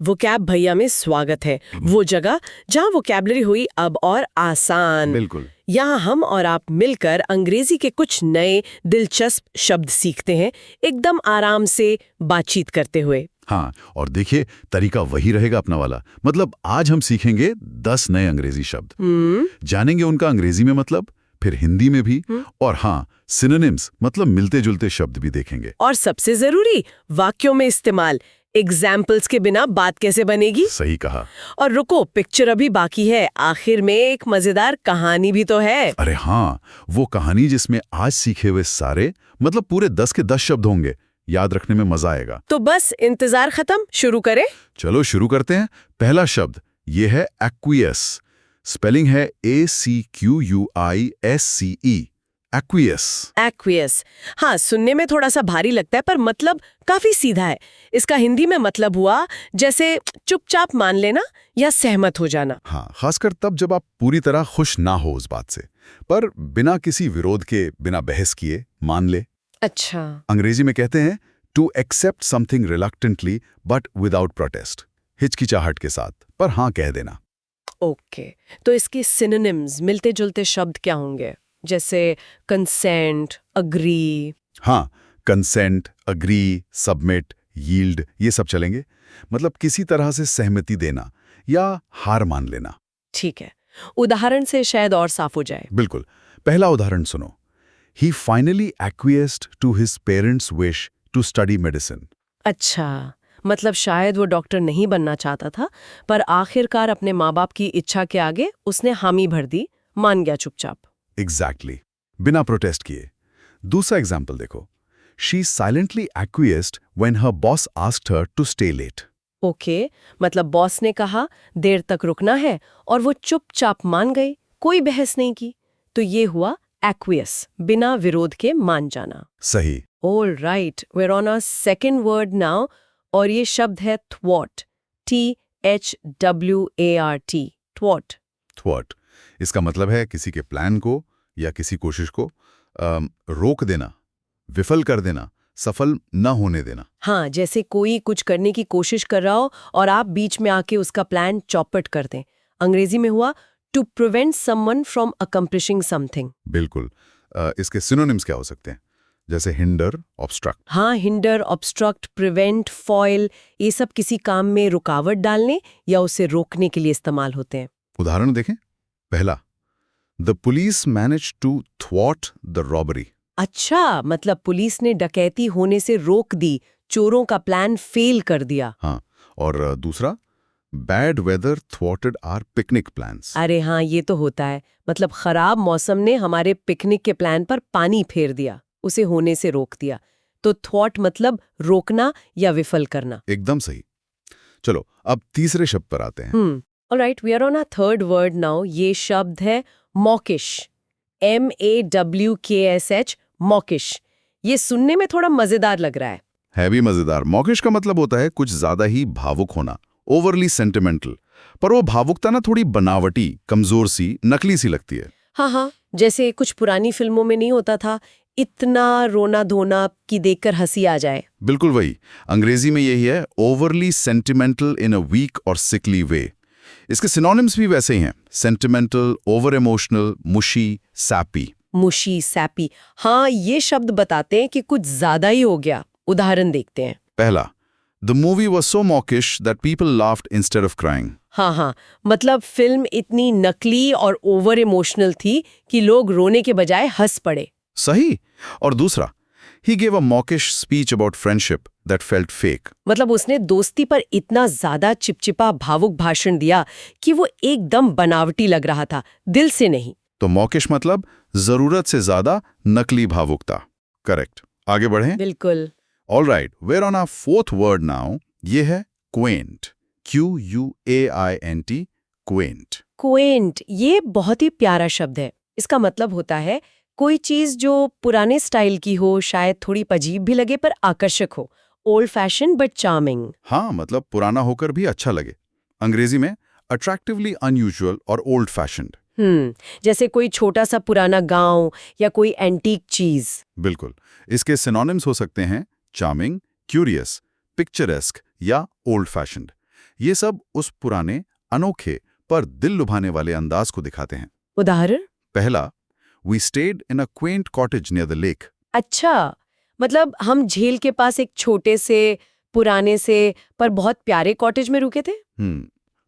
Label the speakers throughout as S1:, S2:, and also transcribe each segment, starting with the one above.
S1: Vocab भैया में स्वागत है। वो जगह जहाँ वोकैबलरी हुई अब और आसान।
S2: बिल्कुल।
S1: यहाँ हम और आप मिलकर अंग्रेजी के कुछ नए दिलचस्प शब्द सीखते हैं, एकदम आराम से बातचीत करते हुए।
S2: हाँ, और देखिए तरीका वही रहेगा अपना वाला। मतलब आज हम सीखेंगे 10 नए अंग्रेजी शब्द, जानेंगे उनका अंग्रेजी में मतलब, फिर हिंदी में भी, और हाँ, सिनोनिम्स मतलब मिलते जुलते शब्द भी देखेंगे।
S1: और सबसे जरूरी, वाक्यों में इस्तेमाल। एग्जाम्पल्स के बिना बात कैसे बनेगी?
S2: सही कहा।
S1: और रुको, पिक्चर अभी बाकी है। आखिर में एक मजेदार कहानी भी तो है।
S2: अरे हाँ, वो कहानी जिसमें आज सीखे हुए सारे मतलब पूरे 10 के 10 शब्द होंगे। याद रखने में मजा आएगा।
S1: तो बस इंतजार खत्म, शुरू करें?
S2: चलो शुरू करते हैं। पहला शब्द ये है एक्वियस। स्पेलिंग है ACQUISCE। एक्वियस।
S1: एक्वियस। हाँ, सुनने में थोड़ा सा भारी लगता है पर मतलब काफी सीधा है। इसका हिंदी में मतलब हुआ जैसे चुपचाप मान लेना या सहमत हो जाना।
S2: हाँ, खासकर तब जब आप पूरी तरह खुश ना हो उस बात से, पर बिना किसी विरोध के, बिना बहस किए मान ले।
S1: अच्छा।
S2: अंग्रेजी में कहते हैं to accept something reluctantly but without protest. हिचकिचाहट के साथ, पर हाँ कह देना।
S1: ओके, तो इसके सिनोनिम्स, मिलते जुलते शब्द क्या होंगे? जैसे कंसेंट, अग्री।
S2: हाँ, कंसेंट, अग्री, सबमिट, यील्ड, ये सब चलेंगे। मतलब किसी तरह से सहमति देना या हार मान लेना।
S1: ठीक है, उदाहरण से शायद और साफ हो जाए।
S2: बिल्कुल। पहला उदाहरण सुनो। He finally acquiesced to his parents' wish to study medicine.
S1: अच्छा, मतलब शायद वो डॉक्टर नहीं बनना चाहता था, पर आखिरकार अपने माँ बाप की इच्छा के आगे उसने हामी भर दी, मान गया चुपचाप।
S2: Exactly. बिना प्रोटेस्ट किए। दूसरा एग्जाम्पल देखो। She silently acquiesced when her boss asked her to stay late.
S1: Okay, मतलब बॉस ने कहा देर तक रुकना है और वो चुपचाप मान गई, कोई बहस नहीं की। तो ये हुआ एक्वियस, बिना विरोध के मान जाना।
S2: सही।
S1: All right, we're on our second word now, और ये शब्द है thwart, THWART, thwart।
S2: थ्वॉट। इसका मतलब है किसी के प्लान को या किसी कोशिश को रोक देना, विफल कर देना, सफल न होने देना।
S1: हाँ, जैसे कोई कुछ करने की कोशिश कर रहा हो और आप बीच में आके उसका प्लान चौपट कर दें। अंग्रेजी में हुआ to prevent someone from accomplishing something.
S2: बिल्कुल। इसके सिनोनिम्स क्या हो सकते हैं? जैसे हिंडर, ऑब्स्ट्रक्ट।
S1: हाँ, हिंडर, ऑब्स्ट्रक्ट, प्रिवेंट, फॉइल, ये सब किसी काम में रुकावट डालने या उसे रोकने के लिए इस्तेमाल होते हैं।
S2: उदाहरण देखें। पहला, द पुलिस मैनेज टू थ्वॉट द रॉबरी।
S1: अच्छा, मतलब पुलिस ने डकैती होने से रोक दी, चोरों का प्लान फेल कर दिया।
S2: हाँ, और दूसरा, बैड वेदर थ्वॉटेड आवर पिकनिक प्लान्स।
S1: अरे हाँ, ये तो होता है। मतलब खराब मौसम ने हमारे पिकनिक के प्लान पर पानी फेर दिया, उसे होने से रोक दिया। तो थ्वॉट मतलब रोकना या विफल करना।
S2: एकदम सही। चलो अब तीसरे शब्द पर आते हैं।
S1: Alright, we are on a third word now. ये शब्द है मॉकिश, MAWKSH, मॉकिश। ये सुनने में थोड़ा मजेदार लग रहा है
S2: भी मजेदार। मॉकिश का मतलब होता है कुछ ज्यादा ही भावुक होना, ओवरली सेंटिमेंटल। पर वो भावुकता ना थोड़ी बनावटी, कमजोर सी, नकली सी लगती है।
S1: हाँ हाँ, जैसे कुछ पुरानी फिल्मों में नहीं होता था, इतना रोना धोना कि देखकर हंसी आ जाए।
S2: बिल्कुल वही। अंग्रेजी में यही है, overly sentimental in a weak और सिकली वे। इसके सिनोनिम्स भी वैसे ही हैं, sentimental, over emotional, mushy, sappy.
S1: Mushy, sappy. हाँ, ये शब्द बताते हैं कि कुछ ज्यादा ही हो गया। उदाहरण देखते हैं।
S2: पहला, the movie was so mawkish that people laughed instead of crying.
S1: हाँ हाँ, मतलब फिल्म इतनी नकली और ओवर इमोशनल थी कि लोग रोने के बजाय हंस पड़े।
S2: सही। और दूसरा, he gave a mawkish speech about friendship that felt fake.
S1: मतलब उसने दोस्ती पर इतना ज्यादा चिपचिपा भावुक भाषण दिया कि वो एकदम बनावटी लग रहा था, दिल से नहीं।
S2: तो mawkish मतलब जरूरत से ज्यादा नकली भावुकता। करेक्ट। आगे बढ़ें।
S1: बिल्कुल।
S2: All right, we're on our fourth word now. ये है quaint. QUAINT, quaint.
S1: क्वेंट, ये बहुत ही प्यारा शब्द है। इसका मतलब होता है कोई चीज जो पुराने स्टाइल की हो, शायद थोड़ी अजीब भी लगे पर आकर्षक हो। Old fashion but charming.
S2: हाँ, मतलब पुराना होकर भी अच्छा लगे। अंग्रेजी में attractively unusual और old fashioned.
S1: जैसे कोई छोटा सा पुराना गांव या कोई एंटीक चीज।
S2: बिल्कुल। इसके सिनोनिम्स हो सकते हैं चार्मिंग, क्यूरियस, पिक्चरेस्क या ओल्ड फैशन्ड। ये सब उस पुराने, अनोखे पर दिल लुभाने वाले अंदाज को दिखाते हैं।
S1: उदाहरण?
S2: पहला, we stayed in a quaint cottage near the lake.
S1: अच्छा, मतलब हम झील के पास एक छोटे से, पुराने से पर बहुत प्यारे कॉटेज में रुके थे।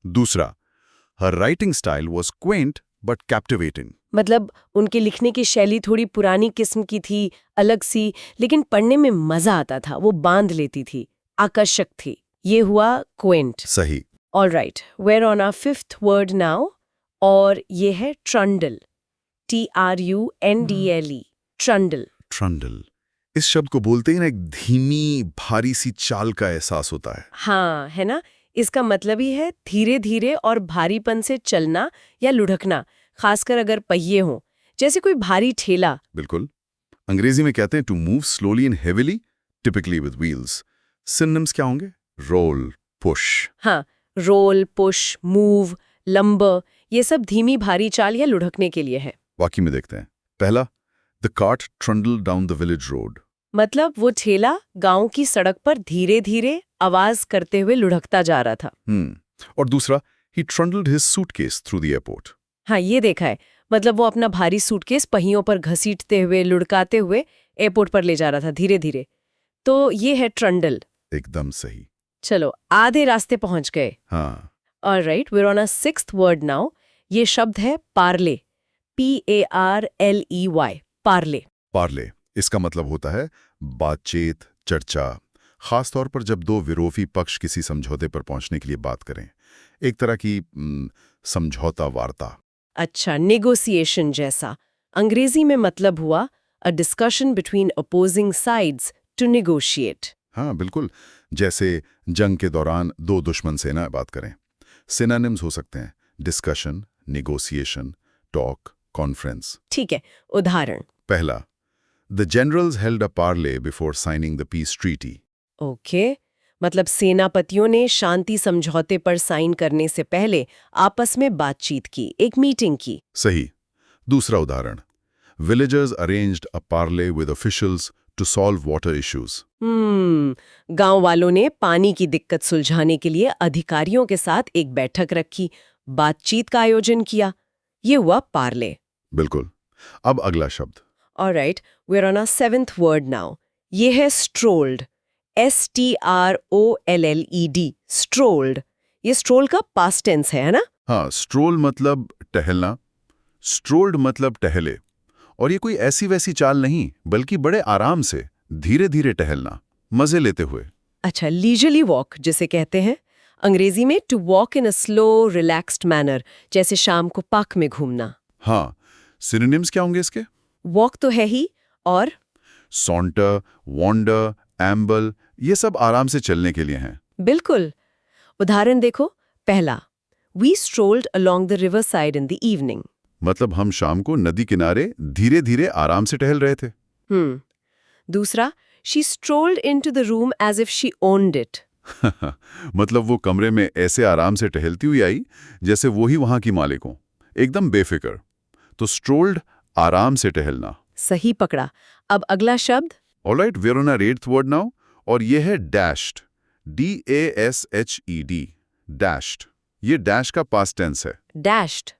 S2: दूसरा, her writing style was quaint but captivating.
S1: मतलब उनके लिखने की शैली थोड़ी पुरानी किस्म की थी, अलग सी, लेकिन पढ़ने में मजा आता था, वो बांध लेती थी, आकर्षक थी। ये हुआ क्वेंट।
S2: सही।
S1: Alright, we're on our fifth word now, और ये है ट्रंडल। TRUNDLE, ट्रंडल।
S2: ट्रंडल, इस शब्द को बोलते ही ना एक धीमी, भारी सी चाल का एहसास होता है।
S1: हाँ, है ना? इसका मतलब ही है धीरे धीरे और भारीपन से चलना या लुढ़कना, खासकर अगर पहिए हों, जैसे कोई भारी ठेला।
S2: बिल्कुल। अंग्रेजी में कहते हैं to move slowly and heavily, typically with wheels. Synonyms क्या होंगे? Roll, push.
S1: हाँ, रोल, पुश, मूव, लंबर, ये सब धीमी भारी चाल या लुढ़कने के लिए है।
S2: वाकई में देखते हैं। पहला, the cart trundled down the village road.
S1: मतलब वो ठेला गांव की सड़क पर धीरे धीरे आवाज करते हुए लुढ़कता जा रहा था।
S2: और दूसरा, he trundled his suitcase through the airport.
S1: हाँ, ये देखा है। मतलब वो अपना भारी सूटकेस पहियों पर घसीटते हुए, लुढ़काते हुए एयरपोर्ट पर ले जा रहा था धीरे धीरे। तो ये है ट्रंडल।
S2: एकदम सही।
S1: चलो, आधे रास्ते पहुंच गए।
S2: हाँ।
S1: Alright, we are on a sixth word now. ये शब्द है पार्ले। PARLEY, पार्ले।
S2: पार्ले, इसका मतलब होता है बातचीत, चर्चा, खासतौर पर जब दो विरोधी पक्ष किसी समझौते पर पहुंचने के लिए बात करें। एक तरह की समझौता वार्ता।
S1: अच्छा, नेगोशिएशन जैसा। अंग्रेजी में मतलब हुआ a discussion between opposing sides to negotiate.
S2: हाँ बिल्कुल, जैसे जंग के दौरान दो दुश्मन सेना बात करें। सिनोनिम्स हो सकते हैं डिस्कशन, नेगोशिएशन, टॉक, कॉन्फ्रेंस।
S1: ठीक है, उदाहरण?
S2: पहला, the generals held a Parle before signing the peace treaty.
S1: Okay, मतलब सेनापतियों ने शांति समझौते पर साइन करने से पहले आपस में बातचीत की, एक मीटिंग की।
S2: सही। दूसरा उदाहरण, villagers arranged a parley with officials to solve water issues.
S1: गांव वालों ने पानी की दिक्कत सुलझाने के लिए अधिकारियों के साथ एक बैठक रखी, बातचीत का आयोजन किया। ये हुआ पार्ले।
S2: बिल्कुल। अब अगला शब्द।
S1: Alright, we are on a seventh word now. ये है स्ट्रोल्ड। STROLLED, स्ट्रोल्ड। ये स्ट्रोल का पास्ट टेंस है ना?
S2: हाँ, स्ट्रोल मतलब टहलना, स्ट्रोल्ड मतलब टहले। और ये कोई ऐसी वैसी चाल नहीं, बल्कि बड़े आराम से धीरे धीरे टहलना, मजे लेते हुए।
S1: अच्छा, लीजरली वॉक जिसे कहते हैं अंग्रेजी में, to walk in a slow relaxed manner, जैसे शाम को पार्क में घूमना।
S2: हाँ, सिनोनिम्स क्या होंगे इसके?
S1: वॉक तो है ही, और
S2: सॉन्टर, वॉन्डर, एम्बल, ये सब आराम से चलने के लिए हैं।
S1: बिल्कुल। उदाहरण देखो। पहला, we strolled along the river side in the evening.
S2: मतलब हम शाम को नदी किनारे धीरे धीरे आराम से टहल रहे थे।
S1: दूसरा, she strolled into the room as if she owned it.
S2: मतलब वो कमरे में ऐसे आराम से टहलती हुई आई जैसे वो ही वहां की मालिक हो, एकदम बेफिक्र। तो स्ट्रोल्ड, आराम से टहलना।
S1: सही पकड़ा। अब अगला शब्द।
S2: Alright, we are on our eighth word now, और ये है डैश्ड। DASHED, dashed. ये डैश का पास्ट टेंस है।
S1: डैश्ड,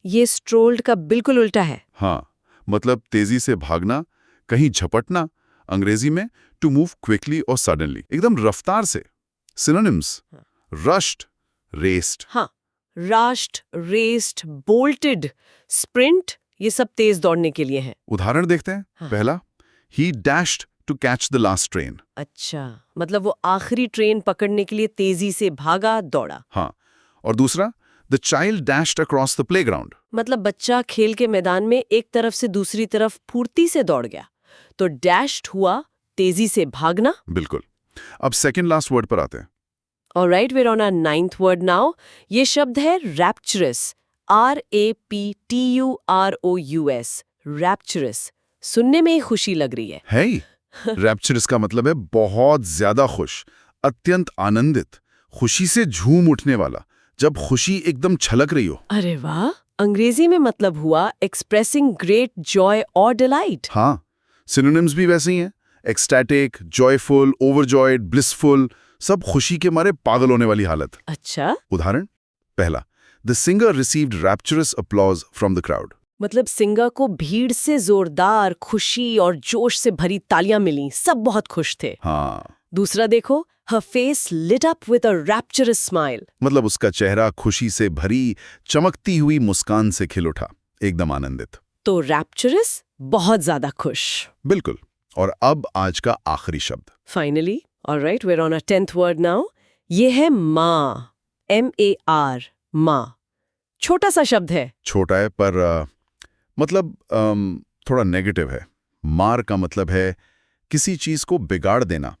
S1: ये स्ट्रोल्ड का बिल्कुल उल्टा है।
S2: हाँ, मतलब तेजी से भागना, कहीं झपटना। अंग्रेजी में टू मूव क्विकली और सडनली, एकदम रफ्तार से। Synonyms, rushed, raised.
S1: हाँ, राश्ड, रेस्ड, बोल्टेड, स्प्रिंट, ये सब तेज दौड़ने के लिए हैं।
S2: उदाहरण देखते हैं।
S1: हाँ।
S2: पहला, he dashed to catch the last train.
S1: अच्छा, मतलब वो आखिरी ट्रेन पकड़ने के लिए तेजी से भागा, दौड़ा।
S2: हाँ, और दूसरा, the child dashed across the playground.
S1: मतलब बच्चा खेल के मैदान में एक तरफ से दूसरी तरफ फुर्ती से दौड़ गया। तो डैश्ड हुआ तेजी से भागना।
S2: बिल्कुल। अब सेकंड लास्ट वर्ड पर आते हैं।
S1: Alright, we are on our ninth word now. ये शब्द है रैप्चरस। RAPTUROUS, rapturous. सुनने में ही खुशी लग रही है।
S2: है ही। रैप्चरस का मतलब है बहुत ज्यादा खुश, अत्यंत आनंदित, खुशी से झूम उठने वाला, जब खुशी एकदम छलक रही हो।
S1: अरे वाह, अंग्रेजी में मतलब हुआ एक्सप्रेसिंग ग्रेट जॉय और डिलाइट।
S2: हाँ, सिनोनिम्स भी वैसे ही हैं। एक्सटैटिक, जॉयफुल, ओवरजॉयड, ब्लिसफुल, सब खुशी के मारे पागल होने वाली हालत।
S1: अच्छा,
S2: उदाहरण पहला, the singer received rapturous applause from the crowd.
S1: मतलब सिंगर को भीड़ से जोरदार खुशी और जोश से भरी तालियां मिली, सब बहुत खुश थे।
S2: हाँ,
S1: दूसरा देखो, her face lit up with a rapturous smile.
S2: मतलब उसका चेहरा खुशी से भरी चमकती हुई मुस्कान से खिल उठा, एकदम आनंदित।
S1: तो rapturous, बहुत ज्यादा खुश।
S2: बिल्कुल। और अब आज का आखिरी शब्द।
S1: Finally, all right, we're on our 10th word now. ये है माँ, M-A-R, माँ। छोटा सा शब्द है।
S2: छोटा है पर मतलब थोड़ा नेगेटिव है। मार का मतलब है किसी चीज को बिगाड़ देना,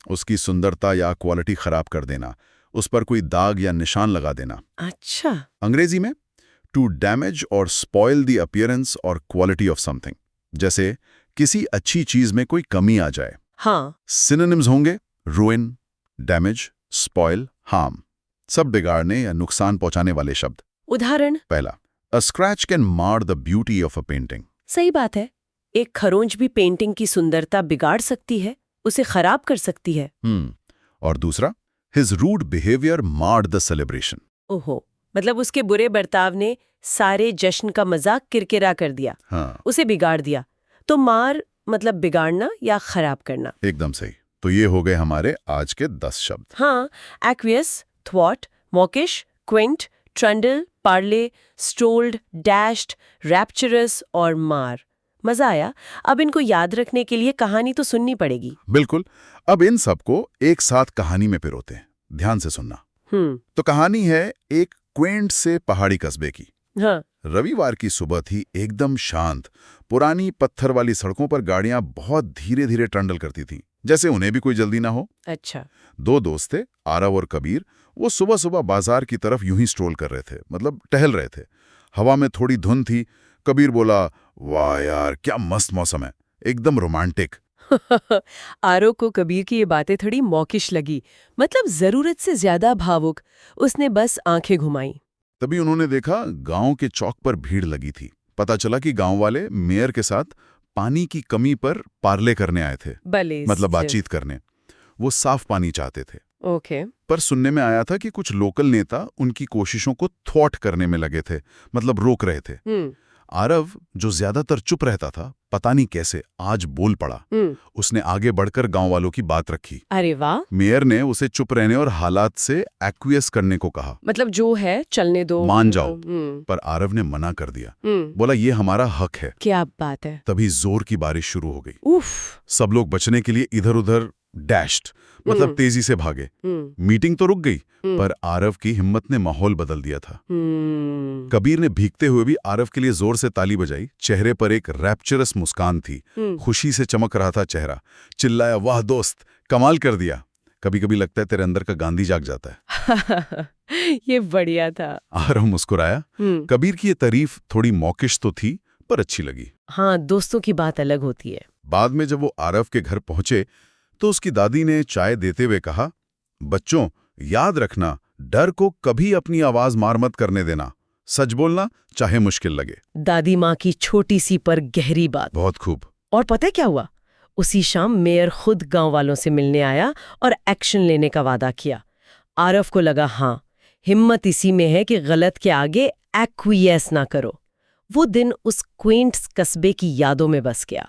S2: उसकी सुंदरता या क्वालिटी खराब कर देना, उस पर कोई दाग या निशान लगा देना।
S1: अच्छा।
S2: अंग्रेजी में टू डैमेज और स्पॉइल द अपीयरेंस और क्वालिटी ऑफ समथिंग, जैसे किसी अच्छी चीज में कोई कमी आ जाए।
S1: हाँ।
S2: सिनोनिम्स होंगे रुइन, डैमेज, स्पॉइल, हार्म, सब बिगाड़ने या नुकसान पहुंचाने वाले शब्द।
S1: उदाहरण।
S2: पहला, अ स्क्रैच कैन मार the beauty of a painting.
S1: सही बात है, एक खरोंच भी पेंटिंग की सुंदरता बिगाड़ सकती है, उसे खराब कर सकती है।
S2: और दूसरा, his rude behaviour marred the celebration.
S1: ओहो, मतलब उसके बुरे बर्ताव ने सारे जश्न का मजाक किरकिरा कर दिया।
S2: हाँ,
S1: उसे बिगाड़ दिया। तो मार मतलब बिगाड़ना या खराब करना।
S2: एकदम सही। तो ये हो गए हमारे आज के 10 शब्द।
S1: हाँ, एक्वियस, थ्वॉट, mawkish, quaint, trundle, parley, strolled, dashed, rapturous और मार। मजा आया। अब इनको याद रखने के लिए कहानी तो सुननी पड़ेगी।
S2: बिल्कुल। अब इन सबको एक साथ कहानी में पिरोते हैं, ध्यान से सुनना। तो कहानी है एक क्वेंट से पहाड़ी कस्बे की।
S1: हाँ।
S2: रविवार की सुबह थी, एकदम शांत। पुरानी पत्थर वाली सड़कों पर गाड़ियां बहुत धीरे धीरे ट्रंडल करती थीं, जैसे उन्हें भी कोई जल्दी ना हो।
S1: अच्छा।
S2: 2 दोस्त थे, आरव और कबीर। वो सुबह सुबह बाजार की तरफ यूं ही स्ट्रोल कर रहे थे, मतलब टहल रहे थे। हवा में थोड़ी धुंध थी। कबीर बोला, वाह यार, क्या मस्त मौसम है, एकदम रोमांटिक।
S1: आरो को कबीर की ये बातें थोड़ी मौकिश लगी, मतलब जरूरत से ज्यादा भावुक। उसने बस आंखें घुमाई।
S2: तभी उन्होंने देखा गांव के चौक पर भीड़ लगी थी। पता चला कि गांव वाले मेयर के साथ पानी की कमी पर पार्ले करने आए थे, मतलब बातचीत करने। वो साफ पानी चाहते थे।
S1: ओके।
S2: पर सुनने में आया था कि कुछ लोकल नेता उनकी कोशिशों को थ्वॉट करने में लगे थे, मतलब रोक रहे थे। आरव, जो ज्यादातर चुप रहता था, पता नहीं कैसे आज बोल पड़ा। उसने आगे बढ़कर गांव वालों की बात रखी।
S1: अरे वाह।
S2: मेयर ने उसे चुप रहने और हालात से एक्वियस करने को कहा,
S1: मतलब जो है चलने दो,
S2: मान जाओ। पर आरव ने मना कर दिया। बोला, ये हमारा हक है।
S1: क्या बात है।
S2: तभी जोर की बारिश शुरू हो गई।
S1: उफ।
S2: सब लोग बचने के लिए इधर उधर डैश्ड, मतलब तेजी से भागे। मीटिंग तो रुक गई, पर आरव की हिम्मत ने माहौल बदल दिया था। कबीर ने भीगते हुए भी आरव के लिए जोर से ताली बजाई। चेहरे पर एक रैप्चरस मुस्कान थी, खुशी से चमक रहा था चेहरा। चिल्लाया, वाह दोस्त, कमाल कर दिया। कभी कभी लगता है तेरे अंदर का गांधी जाग जाता है।
S1: ये बढ़िया था।
S2: आरव मुस्कुराया। कबीर की ये तारीफ थोड़ी मौकिश तो थी, पर अच्छी लगी।
S1: हाँ, दोस्तों की बात अलग होती है।
S2: बाद में जब वो आरव के घर पहुंचे तो उसकी दादी ने चाय देते हुए कहा, बच्चों, याद रखना, डर को कभी अपनी आवाज मार मत करने देना। सच बोलना, चाहे मुश्किल लगे।
S1: दादी माँ की छोटी सी पर गहरी बात।
S2: बहुत खूब।
S1: और पता है क्या हुआ? उसी शाम मेयर खुद गांव वालों से मिलने आया और एक्शन लेने का वादा किया। आरव को लगा, हाँ, हिम्मत इसी में है कि गलत के आगे एक्वियस ना करो। वो दिन उस क्वेंट कस्बे की यादों में बस गया।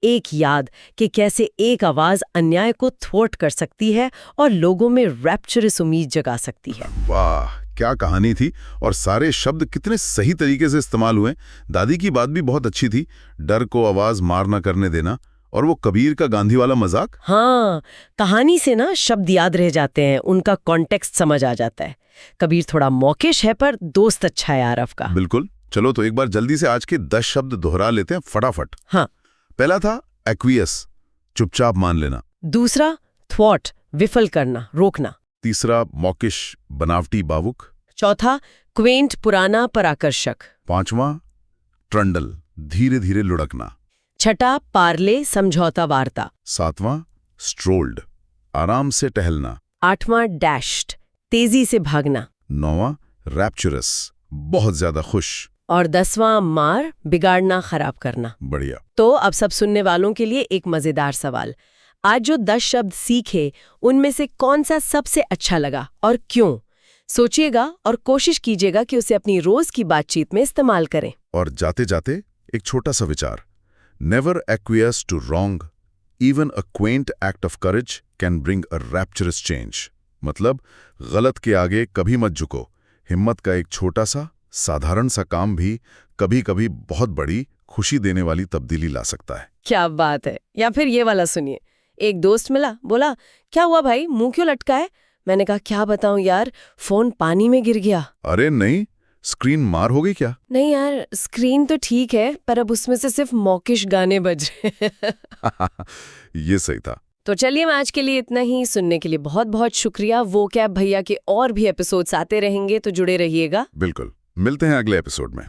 S1: एक याद कि कैसे एक आवाज अन्याय को थ्वॉट कर सकती है और लोगों में रैप्चरस उम्मीद जगा सकती है।
S2: वाह, क्या कहानी थी। और सारे शब्द कितने सही तरीके से इस्तेमाल हुए। दादी की बात भी बहुत अच्छी थी, डर को आवाज मार ना करने देना। और वो कबीर का गांधी वाला मजाक।
S1: हाँ, कहानी से ना शब्द याद रह जाते हैं, उनका कॉन्टेक्स्ट समझ आ जाता है। कबीर थोड़ा मौकिश है, पर दोस्त अच्छा है आरव का।
S2: बिल्कुल। चलो तो एक बार जल्दी से आज के 10 शब्द दोहरा लेते हैं फटाफट।
S1: हाँ।
S2: पहला था एक्वियस, चुपचाप मान लेना।
S1: दूसरा, थ्वॉट, विफल करना, रोकना।
S2: तीसरा, मौकिश, बनावटी, भावुक।
S1: चौथा, क्वेंट, पुराना पर आकर्षक।
S2: पांचवा, ट्रंडल, धीरे धीरे लुढ़कना।
S1: छठा, पार्ले, समझौता वार्ता।
S2: सातवां, स्ट्रोल्ड, आराम से टहलना।
S1: आठवां, डैश्ड, तेजी से भागना।
S2: नौवां, रैप्चरस, बहुत ज्यादा खुश।
S1: और 10वां, मार, बिगाड़ना, खराब करना।
S2: बढ़िया।
S1: तो अब सब सुनने वालों के लिए एक मजेदार सवाल। आज जो 10 शब्द सीखे उनमें से कौन सा सबसे अच्छा लगा और क्यों? सोचिएगा और कोशिश कीजिएगा कि उसे अपनी रोज की बातचीत में इस्तेमाल करें।
S2: और जाते जाते एक छोटा सा विचार, never acquiesce to wrong, even a quiet act of courage can bring a rapturous change. मतलब गलत के आगे कभी मत झुको। हिम्मत का एक छोटा सा साधारण सा काम भी कभी कभी बहुत बड़ी खुशी देने वाली तब्दीली ला सकता है।
S1: क्या बात है। या फिर ये वाला सुनिए, एक दोस्त मिला, बोला क्या हुआ भाई, मुंह क्यों लटका है? मैंने कहा क्या बताऊं यार, फोन पानी में गिर गया।
S2: अरे नहीं, स्क्रीन मार हो गई क्या?
S1: नहीं यार, स्क्रीन तो ठीक है पर अब उसमें से सिर्फ मौकिश गाने बज रहे।
S2: ये सही था।
S1: तो चलिए, मैं आज के लिए इतना ही। सुनने के लिए बहुत बहुत शुक्रिया। वो क्या भैया के और भी एपिसोड्स आते रहेंगे, तो जुड़े रहिएगा।
S2: बिल्कुल, मिलते हैं अगले एपिसोड में।